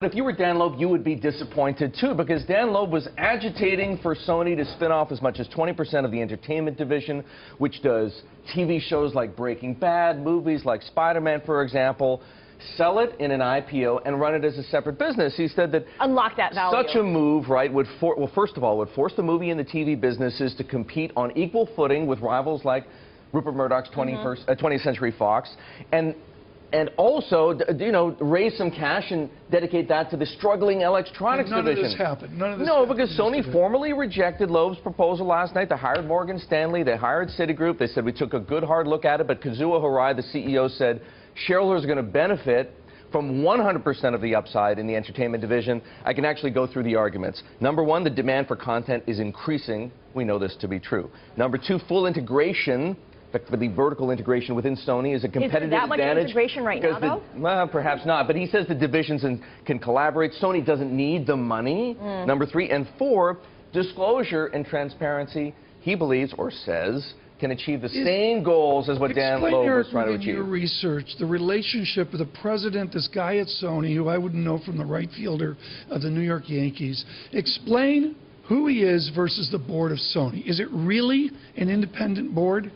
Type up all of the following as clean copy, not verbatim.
If you were Dan Loeb, you would be disappointed, too, because Dan Loeb was agitating for Sony to spin off as much as 20% of the entertainment division, which does TV shows like Breaking Bad, movies like Spider-Man, for example, sell it in an IPO and run it as a separate business. He said that unlock that value. Such a move, right, would first of all, would force the movie and the TV businesses to compete on equal footing with rivals like Rupert Murdoch's 20th Century Fox, and also, you know, raise some cash and dedicate that to the struggling electronics division. None of this happened. None of this happened because Sony formally rejected Loeb's proposal last night. They hired Morgan Stanley. They hired Citigroup. They said, we took a good, hard look at it. But Kazuo Hirai, the CEO, said shareholders are going to benefit from 100% of the upside in the entertainment division. I can actually go through the arguments. Number one, the demand for content is increasing. We know this to be true. Number two, full integration. For the vertical integration within Sony is a competitive advantage. Is that much integration right now, though? Well, perhaps not. But he says the divisions can collaborate. Sony doesn't need the money. Number three. And four, disclosure and transparency, he believes or says, can achieve the same goals as what Dan Loeb was trying to achieve. In your research, the relationship with the president, this guy at Sony, who I wouldn't know from the right fielder of the New York Yankees, explain who he is versus the board of Sony. Is it really an independent board?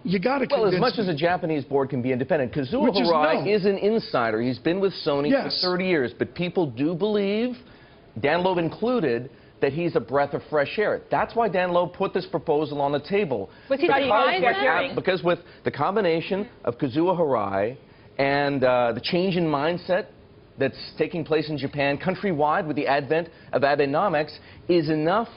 You got to convince as much as a Japanese board can be independent. Kazuo Hirai is an insider. He's been with Sony for 30 years. But people do believe, Dan Loeb included, that he's a breath of fresh air. That's why Dan Loeb put this proposal on the table. Was he because with the combination of Kazuo Hirai and the change in mindset that's taking place in Japan countrywide with the advent of Abenomics is enough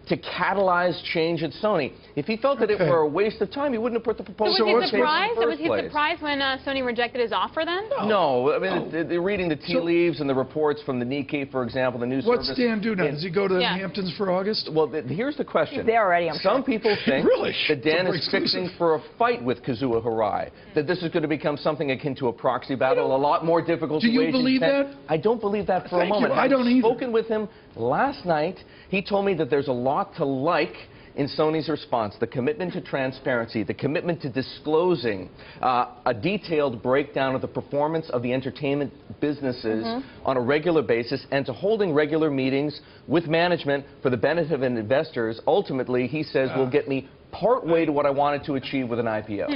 to catalyze change at Sony. If he felt that it were a waste of time, he wouldn't have put the proposal on the table. Was he surprised when Sony rejected his offer then? No. I mean, reading the tea leaves and the reports from the Nikkei, for example, the news service. What's Dan do now? Does he go to the Hamptons for August? Well, here's the question. He's there already, Some people think that Dan is fixing for a fight with Kazuo Hirai, that this is going to become something akin to a proxy battle, a lot more difficult to wage. Do you believe that? I don't believe that for a moment. I don't either. I've spoken with him last night. He told me that there's a lot to like in Sony's response, the commitment to transparency, the commitment to disclosing a detailed breakdown of the performance of the entertainment businesses on a regular basis, and to holding regular meetings with management for the benefit of investors. Ultimately, he says, will get me partway to what I wanted to achieve with an IPO.